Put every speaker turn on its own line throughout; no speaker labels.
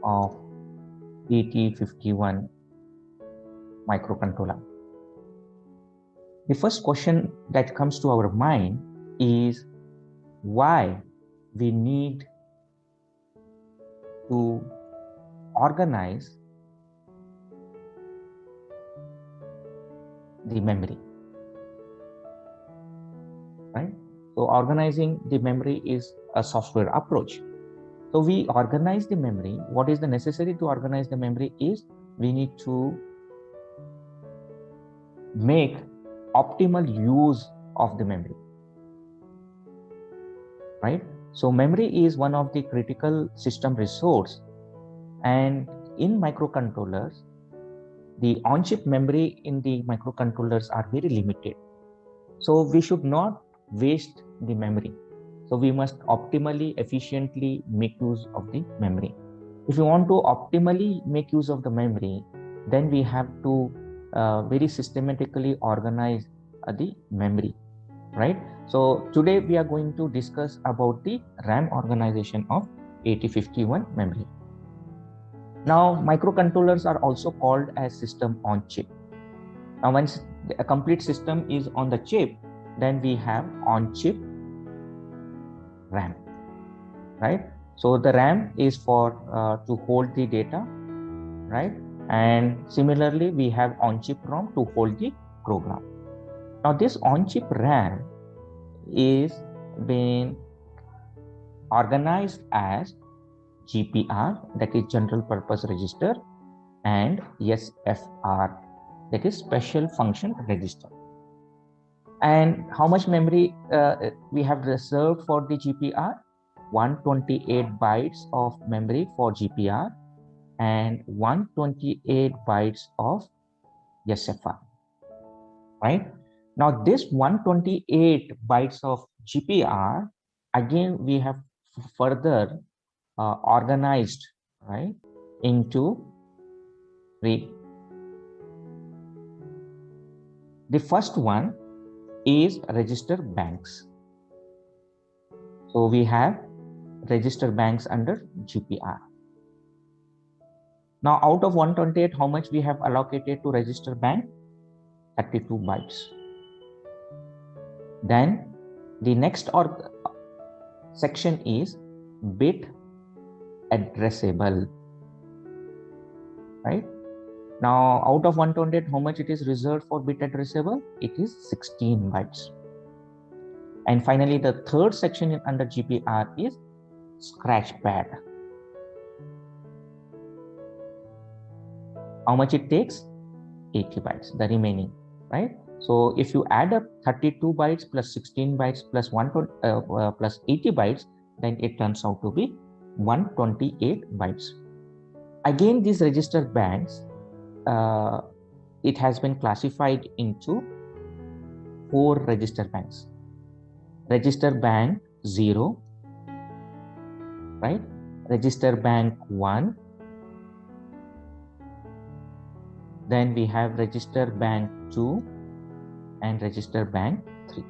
of 8051 microcontroller. The first question that comes to our mind is why we need to organize the memory, right? So organizing the memory is a software approach. So we organize the memory. What is the necessary to organize the memory is we need to make optimal use of the memory, right? So memory is one of the critical system resource, and in microcontrollers, the on-chip memory in the microcontrollers are very limited. So we should not waste the memory. So we must optimally, efficiently make use of the memory. If you want to optimally make use of the memory, then we have to very systematically organize the memory, right? So today we are going to discuss about the RAM organization of 8051 memory. Now, microcontrollers are also called as system on chip. Now, once a complete system is on the chip, then we have on chip RAM, right? So the RAM is for to hold the data, right? And similarly, we have on chip ROM to hold the program. Now, this on chip RAM is being organized as GPR, that is general purpose register, and SFR, that is special function register. And how much memory we have reserved for the GPR? 128 bytes of memory for GPR and 128 bytes of SFR, right? Now this 128 bytes of GPR, again we have further organized, right, into three. The first one is register banks. So we have register banks under GPR. Now out of 128, how much we have allocated to register bank? 32 bytes. Then the next section is bit addressable, right? Now out of 128, how much it is reserved for bit addressable? It is 16 bytes. And finally, the third section under GPR is scratch pad. How much it takes? 80 bytes, the remaining, right? So if you add up 32 bytes plus 16 bytes plus plus 80 bytes, then it turns out to be 128 bytes. Again, these register banks, it has been classified into 4 register banks. Register bank 0, right? Register bank 1. Then we have register bank 2 and register bank 3.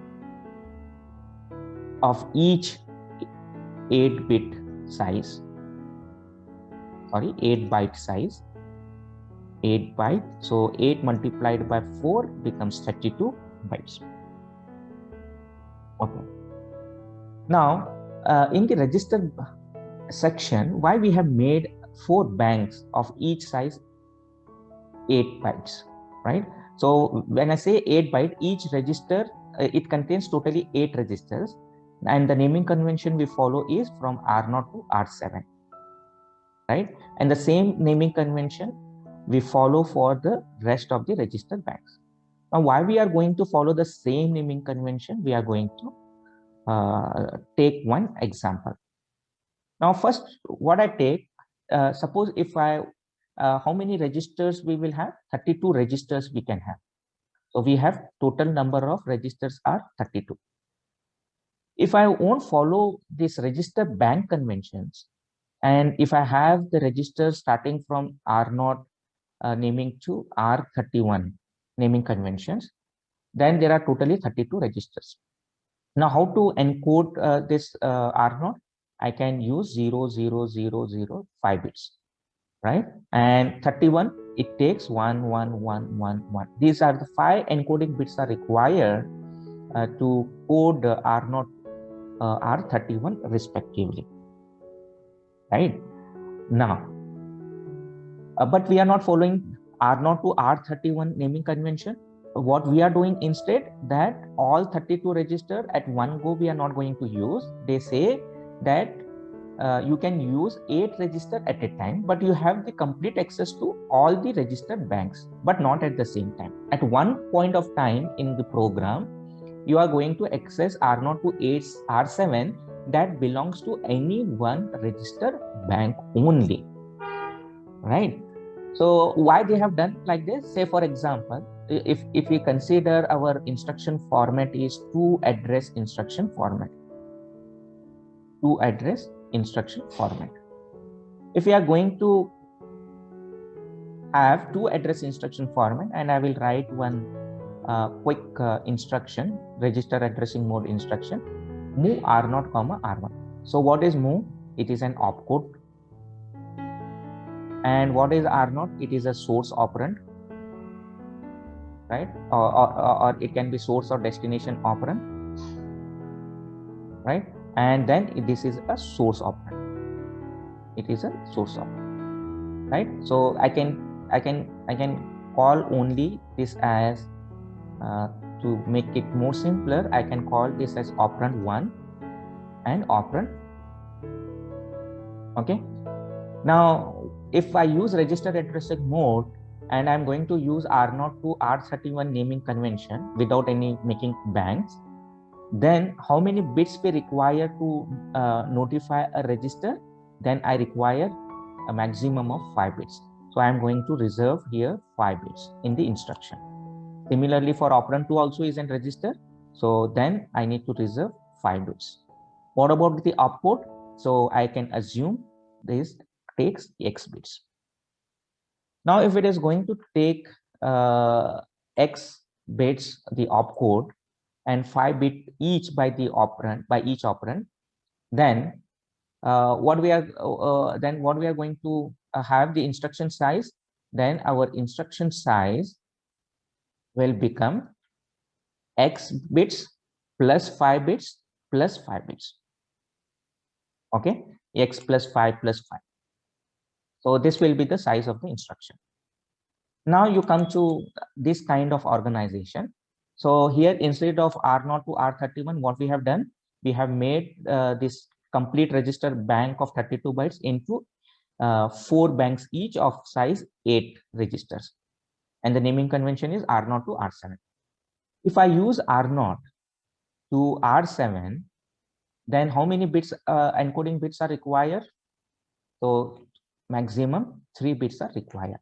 Of each 8-bit size, 8 byte size, 8 byte. So 8 multiplied by 4 becomes 32 bytes. Okay. Now, in the register section, why we have made 4 banks of each size 8 bytes, right? So when I say 8 byte, each register, it contains totally 8 registers, and the naming convention we follow is from R0 to R7, right? And the same naming convention we follow for the rest of the register banks. Now, why we are going to follow the same naming convention? We are going to take one example. Now, first, what I take, suppose if I, how many registers we will have? 32 registers we can have. So we have total number of registers are 32. If I won't follow this register bank conventions, and if I have the registers starting from R0 naming to R31 naming conventions, then there are totally 32 registers. Now, how to encode this R0? I can use 0, 0, 0, 0, 5 bits. right? And 31, it takes 1 1 1 1 1. These are the 5 encoding bits are required to code R0 R31 respectively, right? Now, but we are not following R0 to R31 naming convention. What we are doing instead, that all 32 register at one go we are not going to use. They say that you can use 8 register at a time, but you have the complete access to all the registered banks, but not at the same time. At one point of time in the program, you are going to access R0 to R7 that belongs to any one registered bank only, right? So why they have done like this? Say for example, if we consider our instruction format is to address instruction format, if we are going to have to address instruction format, and I will write one quick instruction, register addressing mode instruction, move R0 comma R1. So what is move? It is an opcode. And what is R0? It is a source operand, right? Or it can be source or destination operand, right? And then this is a source operand. It is a source operand, right? So I can call only this as to make it more simpler, I can call this as operand 1 and operand. Okay. Now, if I use register addressing mode and I'm going to use R0 to R31 naming convention without any making banks, then how many bits we require to notify a register? Then I require a maximum of 5 bits. So I'm going to reserve here 5 bits in the instruction. Similarly, for operand 2 also is in register. So then I need to reserve 5 bits. What about the opcode? So I can assume this takes X bits. Now, if it is going to take X bits, the opcode, and 5 bit each by the operand, by each operand, then what we are going to have the instruction size. Then our instruction size will become X bits plus 5 bits plus 5 bits. Okay, X plus 5 plus 5. So this will be the size of the instruction. Now you come to this kind of organization. So here, instead of R0 to R31, what we have done, we have made this complete register bank of 32 bytes into 4 banks each of size 8 registers. And the naming convention is R0 to R7. If I use R0 to R7, then how many bits, encoding bits are required? So maximum 3 bits are required.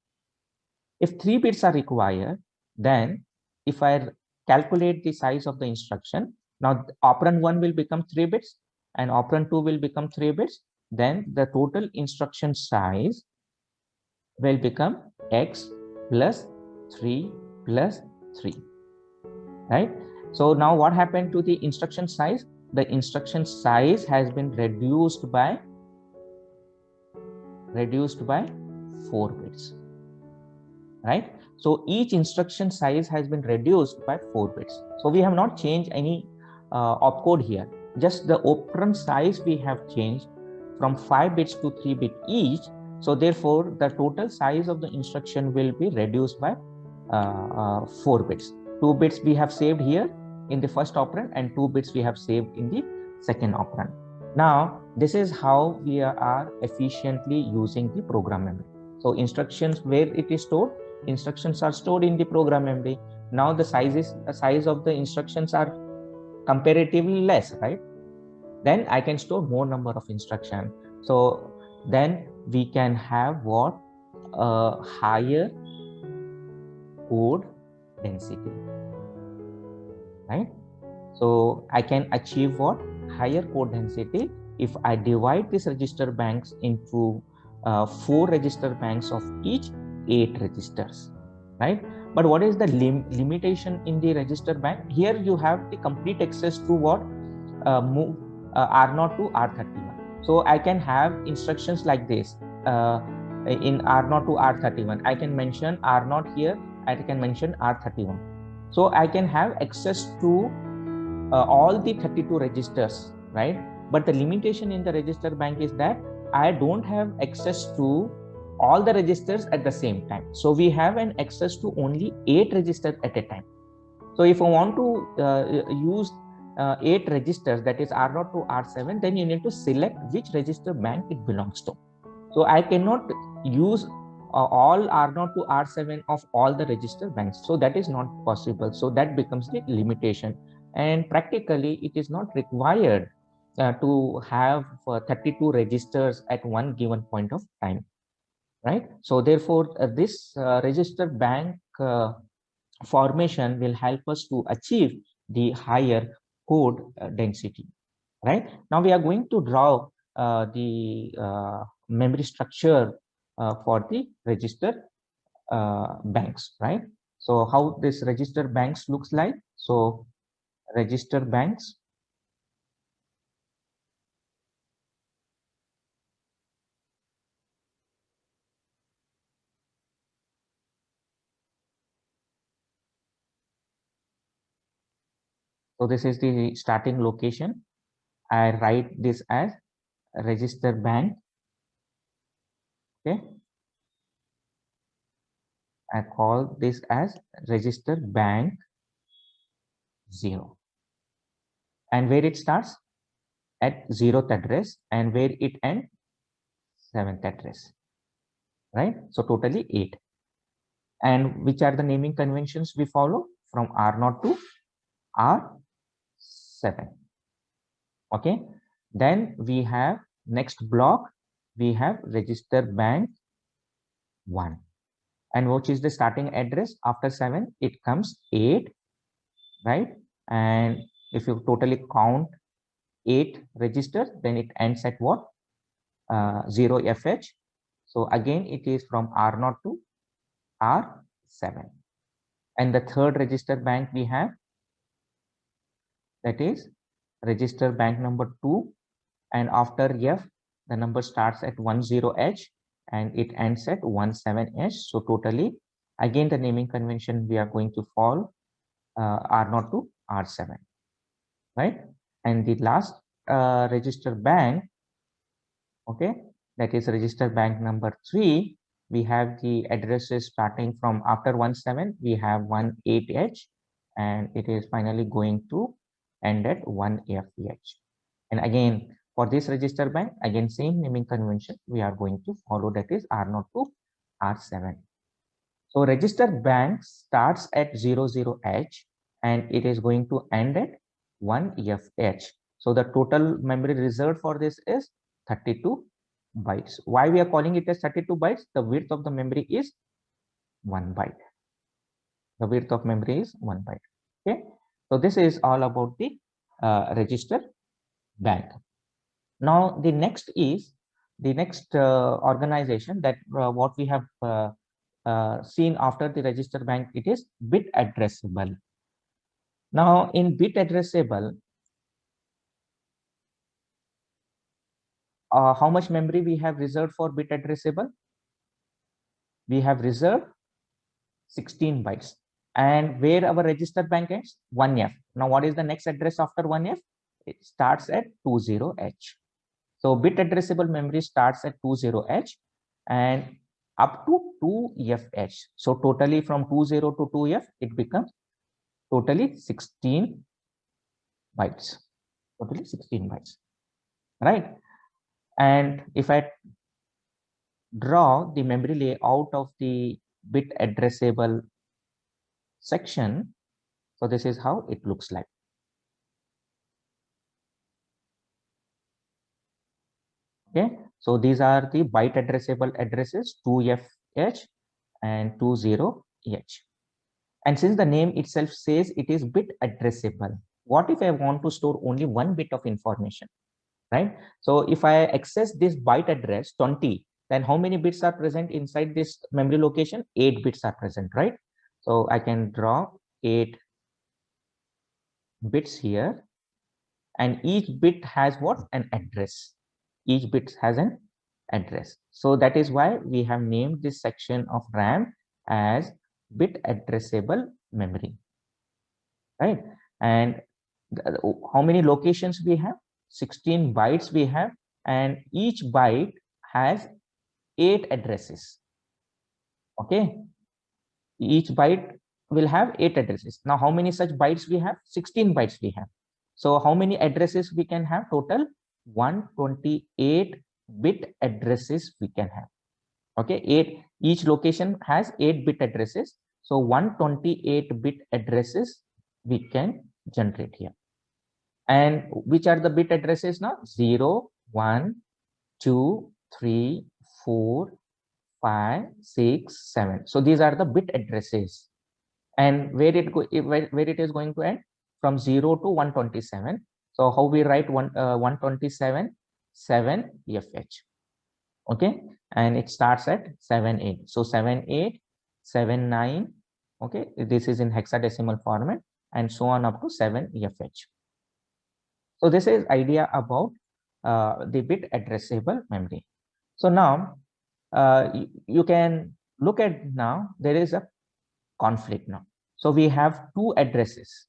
If 3 bits are required, then if I calculate the size of the instruction, now operand 1 will become 3 bits and operand 2 will become 3 bits, then the total instruction size will become X plus 3 plus 3, right? So now what happened to the instruction size? The instruction size has been reduced by 4 bits, right? So each instruction size has been reduced by 4 bits. So we have not changed any opcode here. Just the operand size we have changed from 5 bits to 3 bit each. So therefore, the total size of the instruction will be reduced by 4 bits. 2 bits we have saved here in the first operand and 2 bits we have saved in the second operand. Now, this is how we are efficiently using the program memory. So instructions, where it is stored, instructions are stored in the program memory. Now the size of the instructions are comparatively less, right? Then I can store more number of instructions. So then we can have what? A higher code density, right? So I can achieve what? Higher code density if I divide these register banks into 4 register banks of each 8 registers, right? But what is the limitation in the register bank? Here you have the complete access to what? Move R0 to R31. So I can have instructions like this. in R0 to R31. I can mention R0 here, I can mention R31. So I can have access to all the 32 registers, right? But the limitation in the register bank is that I don't have access to all the registers at the same time. So we have an access to only 8 registers at a time. So if I want to use 8 registers, that is R0 to R7, then you need to select which register bank it belongs to. So I cannot use all R0 to R7 of all the register banks. So that is not possible. So that becomes the limitation. And practically, it is not required to have 32 registers at one given point of time, right? So therefore, this register bank formation will help us to achieve the higher code density, right? Now we are going to draw the memory structure for the register banks, right? So how this register banks looks like? So register banks, so this is the starting location. I write this as register bank, okay? I call this as register bank 0. And where it starts? At 0th address, and where it ends? 7th address, right? So totally 8. And which are the naming conventions we follow? From R0 to R7. Okay. Then we have next block, we have register bank 1. And which is the starting address after 7? It comes 8, right? And if you totally count 8 registers, then it ends at what? 0FH. So again, it is from R0 to R7. And the third register bank we have, that is register bank number 2. And after F, the number starts at 10H and it ends at 17H. So totally, again, the naming convention we are going to follow R0 to R7, right? And the last register bank, okay, that is register bank number 3. We have the addresses starting from after 17, we have 18H, and it is finally going to end at 1FH. And again, for this register bank, again, same naming convention we are going to follow, that is R0 to R7. So register bank starts at 00H and it is going to end at 1FH. So the total memory reserved for this is 32 bytes. Why we are calling it as 32 bytes? The width of the memory is 1 byte. The width of memory is 1 byte. Okay. So this is all about the register bank. Now the next is the next organization that what we have seen after the register bank, it is bit addressable. Now in bit addressable, how much memory we have reserved for bit addressable? We have reserved 16 bytes. And where our register bank ends? 1F. Now what is the next address after 1F? It starts at 20H. So bit addressable memory starts at 20H and up to 2FH. So totally from 20 to 2F, it becomes totally 16 bytes. Totally 16 bytes, right? And if I draw the memory layout of the bit addressable section, so this is how it looks like. Okay, so these are the byte addressable addresses 2FH and 20H. And since the name itself says it is bit addressable, what if I want to store only one bit of information, right? So if I access this byte address 20, then how many bits are present inside this memory location? 8 bits are present, right? So I can draw 8 bits here, and each bit has what? An address. Each bit has an address. So that is why we have named this section of RAM as bit addressable memory, right? And how many locations we have? 16 bytes we have, and each byte has 8 addresses. Okay, each byte will have 8 addresses. Now how many such bytes we have? 16 bytes we have. So how many addresses we can have? Total 128 bit addresses we can have. Okay, each location has 8 bit addresses, so 128 bit addresses we can generate here. And which are the bit addresses now? 0, 1, 2, 3, 4, 5, 6, 7. So these are the bit addresses. And where it is going to end? From 0 to 127. So how we write 127? 7FH. Okay, and it starts at 78. So 78, 79. Okay, this is in hexadecimal format, and so on up to 7FH. So this is idea about the bit addressable memory. So now you can look at, now there is a conflict now. So we have two addresses.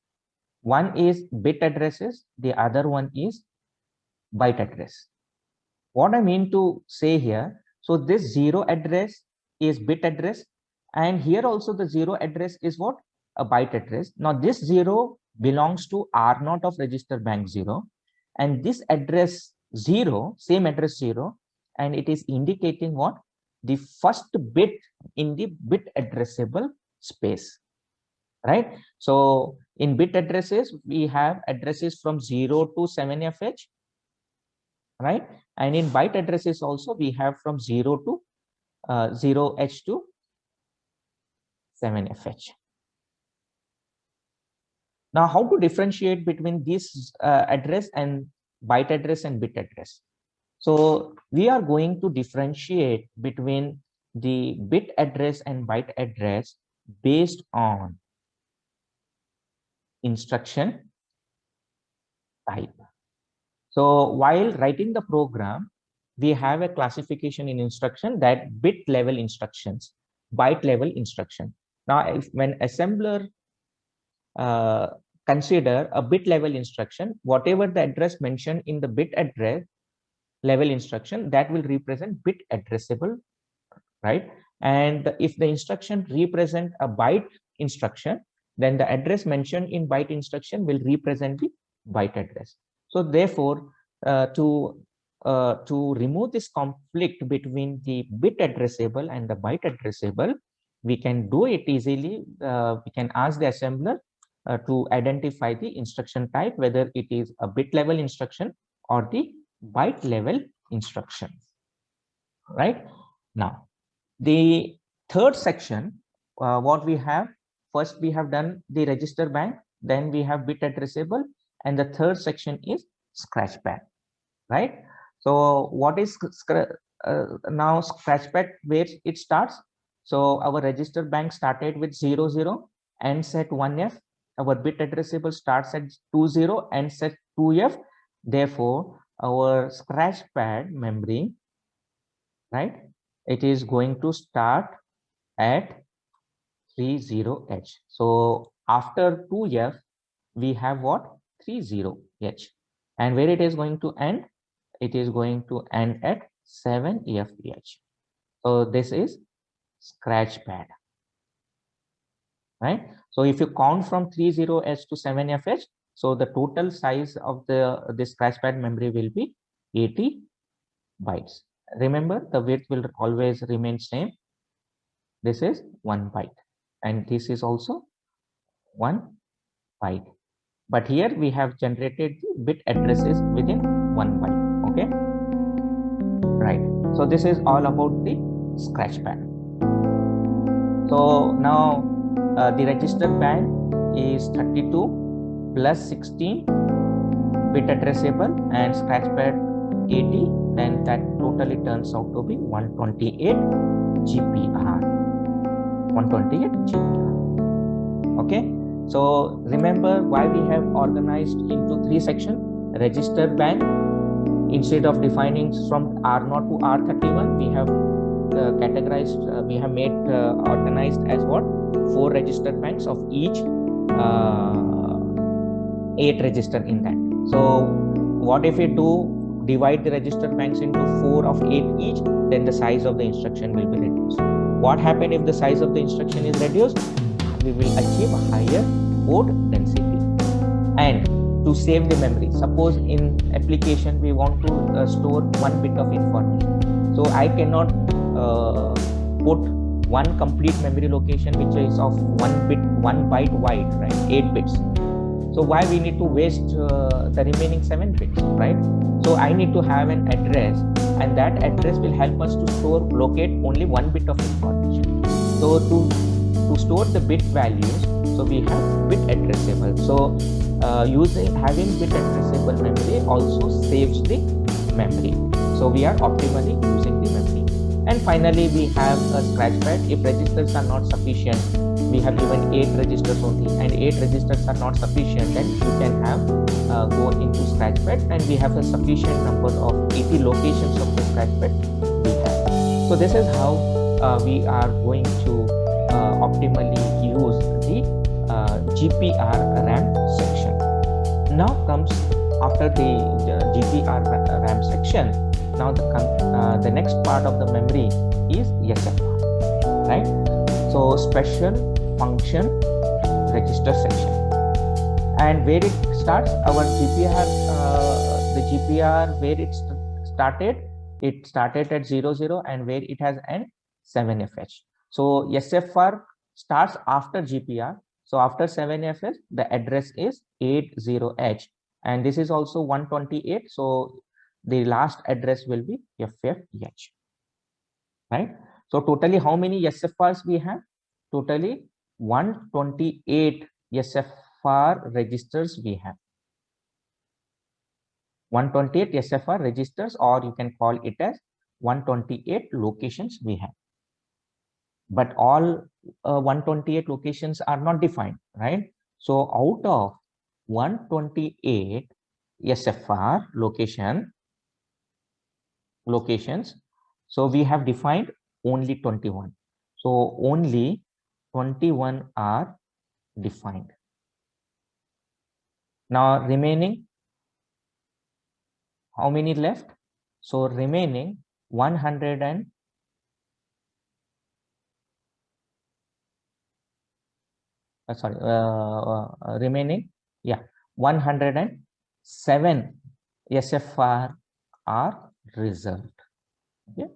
One is bit addresses, the other one is byte address. What I mean to say here, so this 0 address is bit address, and here also the 0 address is what? A byte address. Now this 0 belongs to R0 of register bank 0, and this address 0, same address 0, and it is indicating what? The first bit in the bit addressable space, right? So in bit addresses, we have addresses from 0 to 7FH, right? And in byte addresses also, we have from 0 to 0H to 7FH. Now, how to differentiate between this address and byte address and bit address? So we are going to differentiate between the bit address and byte address based on instruction type. So while writing the program, we have a classification in instruction that bit level instructions, byte level instruction. Now, when assembler consider a bit level instruction, whatever the address mentioned in the bit address level instruction, that will represent bit addressable, right? And if the instruction represent a byte instruction, then the address mentioned in byte instruction will represent the byte address. So therefore, to remove this conflict between the bit addressable and the byte addressable, we can do it easily. We can ask the assembler to identify the instruction type, whether it is a bit level instruction or the byte level instruction, right? Now, the third section, what we have, first we have done the register bank, then we have bit addressable, and the third section is scratchpad, right? So what is now scratchpad, where it starts? So our register bank started with 00 and set 1F. Our bit addressable starts at 20 and set 2F. Therefore, our scratchpad memory, right, it is going to start at 30H. So after 2F, we have what? 30H. And where it is going to end? It is going to end at 7FH. So this is scratchpad, right? So if you count from 30H to 7FH, so the total size of the scratchpad memory will be 80 bytes. Remember, the width will always remain same. This is 1 byte, and this is also 1 byte. But here we have generated the bit addresses within 1 byte. Okay, right. So this is all about the scratchpad. So now the register bank is 32 plus 16 bit addressable and scratchpad 80. Then that totally turns out to be 128 GPR. 128 GPR. Okay. So remember why we have organized into 3 sections: register bank, Instead of defining from R0 to R31, we have categorized, we have made organized as what? 4 register banks of each 8 register in that. So what if we do divide the register banks into 4 of 8 each, then the size of the instruction will be reduced. What happens if the size of the instruction is reduced? We will achieve a higher code density. And to save the memory, suppose in application we want to store 1 bit of information, so I cannot put one complete memory location which is of 1 byte wide, right? 8 bits. So why we need to waste the remaining 7 bits, right? So I need to have an address, and that address will help us to locate only 1 bit of information. So to store the bit values, so we have bit addressable. So having bit addressable memory also saves the memory. So we are optimally using the memory. And finally, we have a scratchpad. If registers are not sufficient, we have given 8 registers only, and 8 registers are not sufficient, then you can have go into scratchpad, and we have a sufficient number of 80 locations of the scratchpad we have. So this is how we are going to optimally use the GPR RAM section. Now comes, after the GPR RAM section, now the next part of the memory is SFR, right? So special function register section, and where it starts, our GPR, the GPR where it started at 00, and where it has an 7FH. So SFR starts after GPR. So after 7FH, the address is 80H, and this is also 128. So the last address will be FFH, right? So totally how many SFRs we have? Totally 128 SFR registers we have. 128 SFR registers, or you can call it as 128 locations we have. But all 128 locations are not defined, right? So out of 128 SFR locations, so we have defined only 21. So only 21 are defined. Now remaining, how many left? So remaining 100 and remaining 107 SFR are reserved. Okay.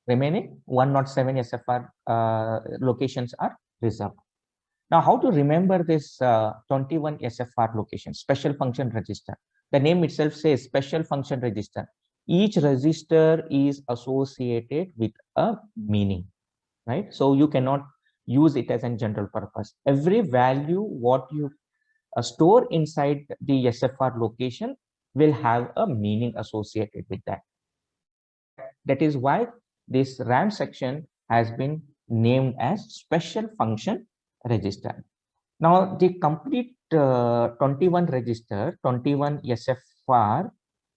Remaining 107 SFR locations are reserved. Now, how to remember this 21 SFR locations? Special function register. The name itself says special function register. Each register is associated with a meaning, right? So you cannot use it as a general purpose. Every value what you store inside the SFR location will have a meaning associated with that. That is why this RAM section has been named as special function register. Now the complete 21 register, 21 SFR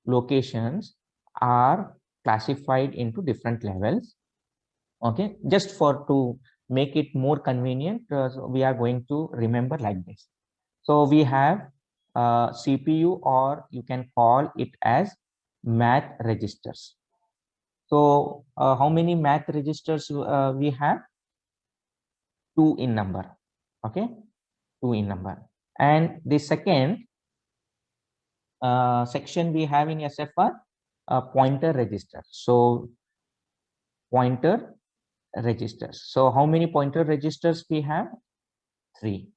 locations are classified into different levels. Okay, just to make it more convenient, so we are going to remember like this. So we have CPU, or you can call it as math registers. So how many math registers we have? 2 in number. Okay, 2 in number. And the second section we have in SFR, pointer register. So pointer registers. So how many pointer registers we have? 3,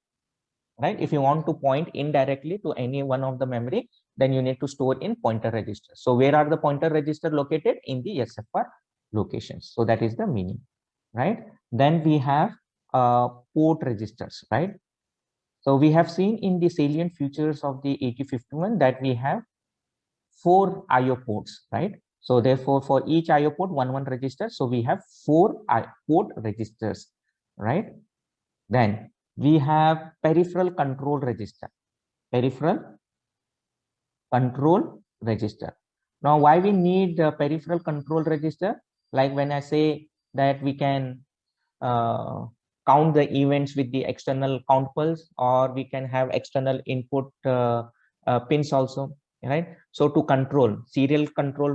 right? If you want to point indirectly to any one of the memory, then you need to store in pointer register. So where are the pointer register located? In the SFR locations. So that is the meaning, right? Then we have port registers, right? So we have seen in the salient features of the 8051 that we have 4 IO ports, right? So therefore, for each IO port, one register. So we have 4 port registers, right? Then we have peripheral control register. Peripheral control register. Now, why we need a peripheral control register? Like when I say that we can count the events with the external count pulse, or we can have external input pins also, right? So to control serial control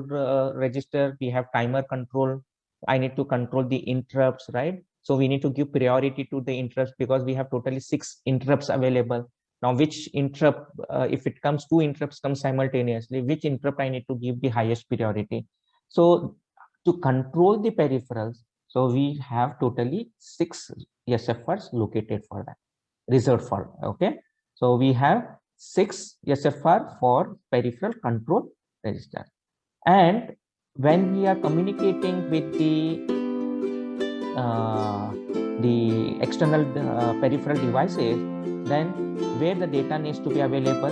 register, we have timer control. I need to control the interrupts, right? So we need to give priority to the interrupts because we have totally 6 interrupts available. Now, which interrupt, if it comes, 2 interrupts come simultaneously, which interrupt I need to give the highest priority? So to control the peripherals, so we have totally 6 SFRs located for that, reserved for, okay? So we have 6 SFR for peripheral control register. And when we are communicating with the external peripheral devices, then where the data needs to be available,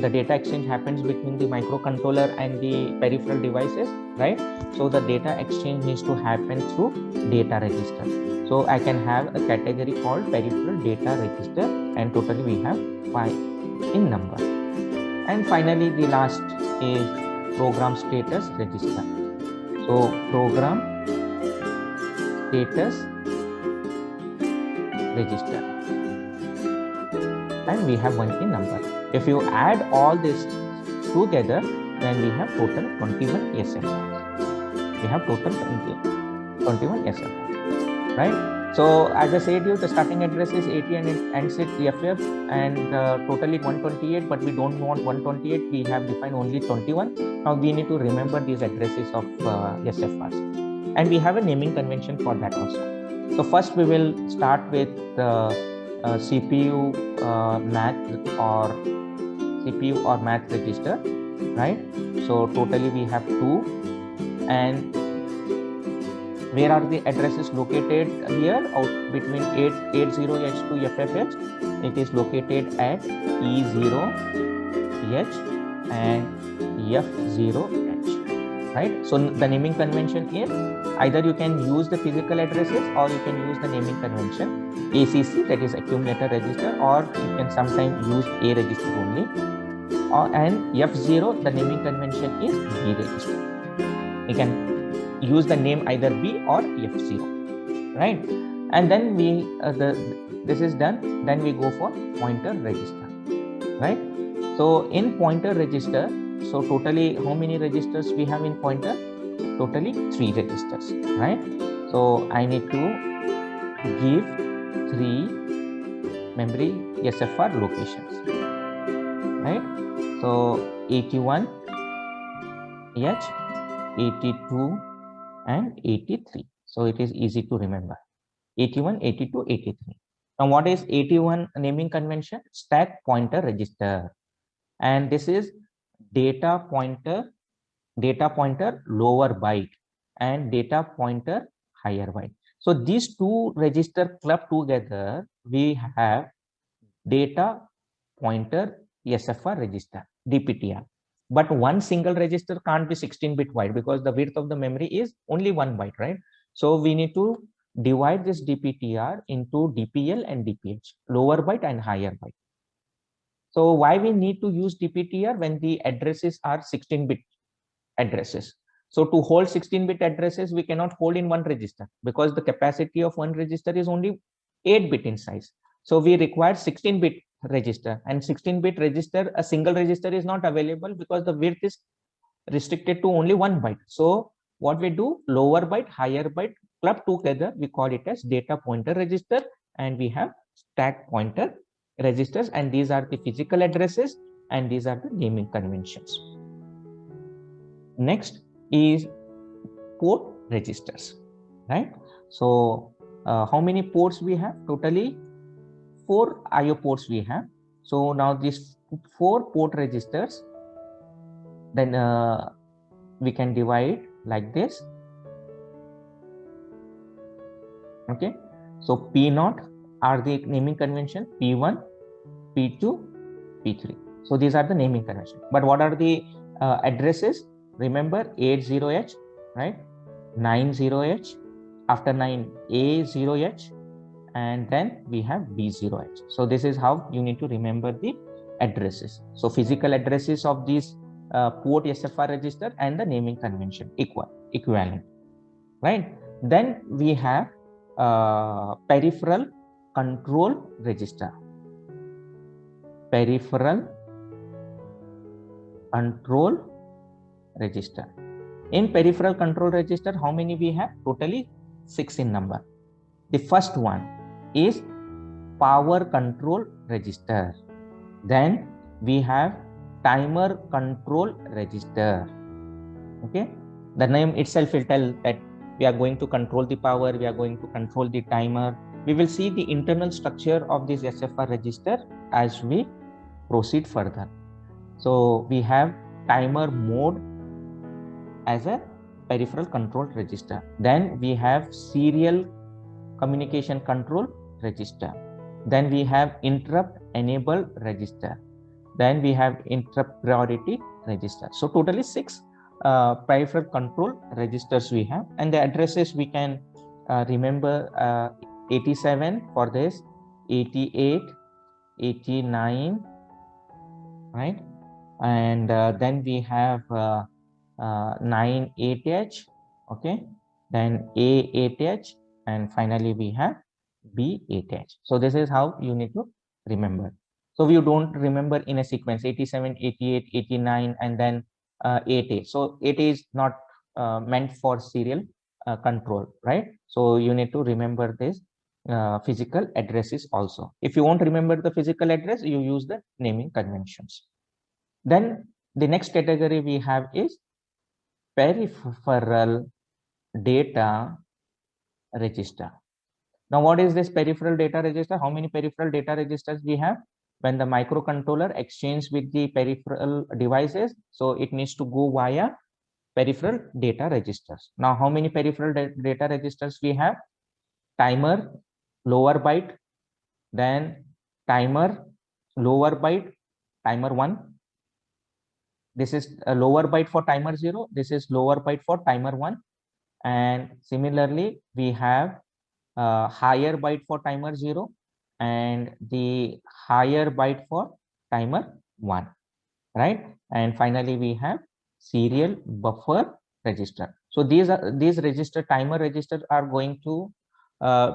the data exchange happens between the microcontroller and the peripheral devices, right? So the data exchange needs to happen through data register. So I can have a category called peripheral data register, and totally we have 5 in number. And finally, the last is program status register. So program status register, and we have 1 in number. If you add all this together, then we have total 21 SFRs. We have total 21 SFRs, right? So as I said, the starting address is 80 and ends with FF, and totally 128, but we don't want 128. We have defined only 21. Now we need to remember these addresses of SFRs, and we have a naming convention for that also. So first we will start with CPU math or CPU or math register, right? So totally we have 2, and where are the addresses located here? Out between 80H to FFH, it is located at E0H and F0H, right? So the naming convention is either you can use the physical addresses or you can use the naming convention ACC, that is accumulator register, or you can sometimes use A register only. And F0, the naming convention is B register. You can use the name either B or F0, right? And then we this is done, then we go for pointer register, right? So in pointer register, so totally how many registers we have in pointer? Totally 3 registers, right? So I need to give 3 memory SFR locations, right? So 81H, 82 and 83. So it is easy to remember. 81, 82, 83. Now what is 81 naming convention? Stack pointer register. And this is data pointer lower byte and data pointer higher byte. So these 2 registers clubbed together, we have data pointer SFR register, DPTR. But one single register can't be 16-bit wide because the width of the memory is only 1 byte, right? So we need to divide this DPTR into DPL and DPH, lower byte and higher byte. So why we need to use DPTR when the addresses are 16-bit addresses? So to hold 16-bit addresses, we cannot hold in one register because the capacity of one register is only 8-bit in size. So we require 16-bit register, and 16-bit register, a single register is not available because the width is restricted to only 1 byte. So what we do, lower byte, higher byte club together, we call it as data pointer register, and we have stack pointer registers, and these are the physical addresses and these are the naming conventions. Next is port registers, right? So how many ports we have? Totally 4 IO ports we have. So now these 4 port registers, then we can divide like this. Okay, so P0 are the naming convention, P1, P2, P3. So these are the naming convention. But what are the addresses? Remember 80H, right? 90H, after 9 A0H, and then we have B0H. So this is how you need to remember the addresses. So physical addresses of these port SFR register and the naming convention equivalent, right? Then we have peripheral control register. Peripheral control register. In peripheral control register, how many we have? Totally 6 in number. The first one is power control register. Then we have timer control register. Okay, the name itself will tell that we are going to control the power, we are going to control the timer. We will see the internal structure of this SFR register as we proceed further. So we have timer mode as a peripheral control register. Then we have serial communication control register. Then we have interrupt enable register. Then we have interrupt priority register. So totally 6 peripheral control registers we have, and the addresses we can remember 87 for this, 88, 89, right? And then we have 9-8H, okay, then A8H, and finally we have B8H. So this is how you need to remember. So you don't remember in a sequence 87, 88, 89, and then 8A. So 8 is not meant for serial control, right? So you need to remember this physical addresses also. If you won't remember the physical address, you use the naming conventions. Then the next category we have is peripheral data register. Now, what is this peripheral data register? How many peripheral data registers we have? When the microcontroller exchanges with the peripheral devices, so it needs to go via peripheral data registers. Now, how many peripheral data registers we have? Timer, lower byte, then timer, lower byte, timer 1. This is a lower byte for timer 0. This is lower byte for timer 1. And similarly, we have higher byte for timer 0 and the higher byte for timer 1, right? And finally, we have serial buffer register. So these register, timer registers are going to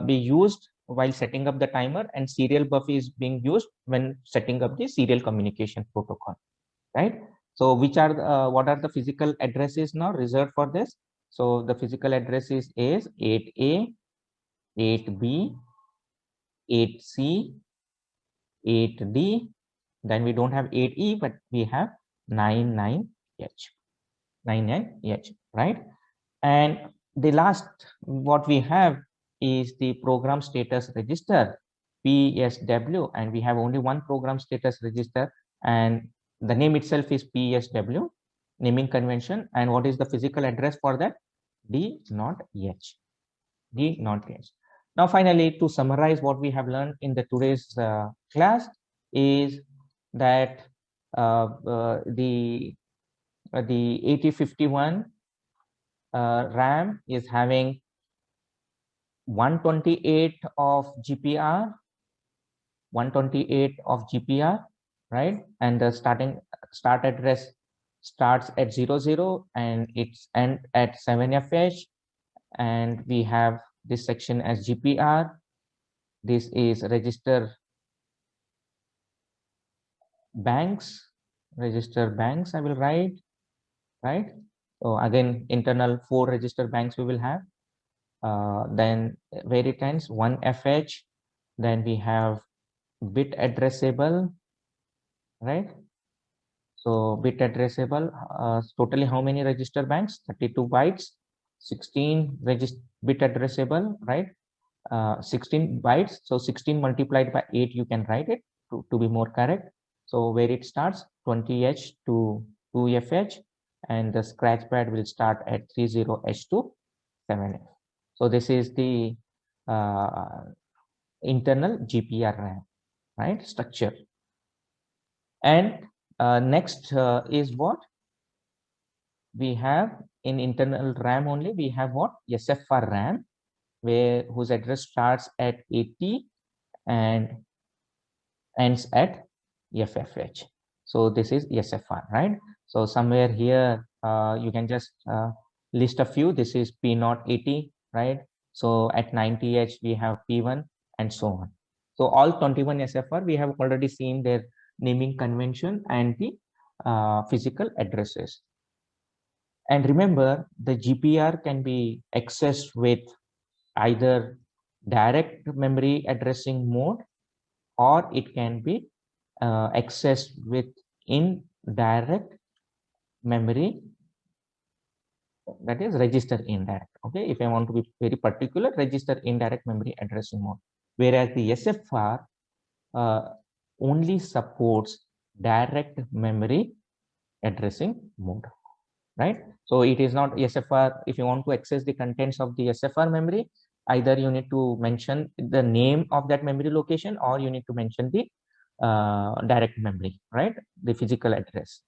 be used while setting up the timer, and serial buffer is being used when setting up the serial communication protocol, right? So which are what are the physical addresses now reserved for this? So the physical addresses is 8A, 8B, 8C, 8D. Then we don't have 8E, but we have 99H. 99H, right? And the last what we have is the program status register, PSW, and we have only one program status register, and the name itself is PSW, naming convention. And what is the physical address for that? D0H. D0H. Now, finally, to summarize what we have learned in the today's class is that the 8051 RAM is having 128 of GPR, 128 of GPR, right? And the start address starts at 00 and it's end at 7FH. And we have this section as GPR. This is register banks, register banks I will write, right? So again, internal 4 register banks we will have. Then where it ends 1FH. Then we have bit addressable, right? So bit addressable, totally how many register banks? 32 bytes, 16 bit addressable, right? 16 bytes. So 16 multiplied by 8, you can write it to be more correct. So where it starts 20H to 2FH, and the scratch pad will start at 30H to 7F. So this is the internal GPR RAM, right, structure. And next is what we have in internal RAM only. We have what? SFR RAM, whose address starts at 80 and ends at FFH. So this is SFR, right? So somewhere here you can just list a few. This is P0 80, right? So at 90H we have P1 and so on. So all 21 SFR we have already seen their naming convention and the physical addresses. And remember, the GPR can be accessed with either direct memory addressing mode, or it can be accessed with indirect memory, that is register indirect. Okay, if I want to be very particular, register indirect memory addressing mode, whereas the SFR only supports direct memory addressing mode, right? So it is not SFR. If you want to access the contents of the SFR memory, either you need to mention the name of that memory location, or you need to mention the direct memory, right? The physical address.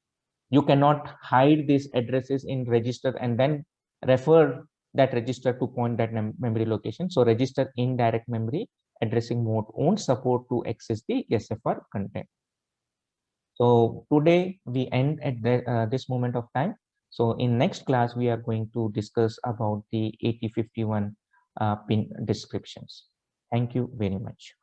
You cannot hide these addresses in register and then refer that register to point that memory location. So register indirect memory addressing mode won't support to access the SFR content. So today we end at this moment of time. So in next class, we are going to discuss about the 8051 pin descriptions. Thank you very much.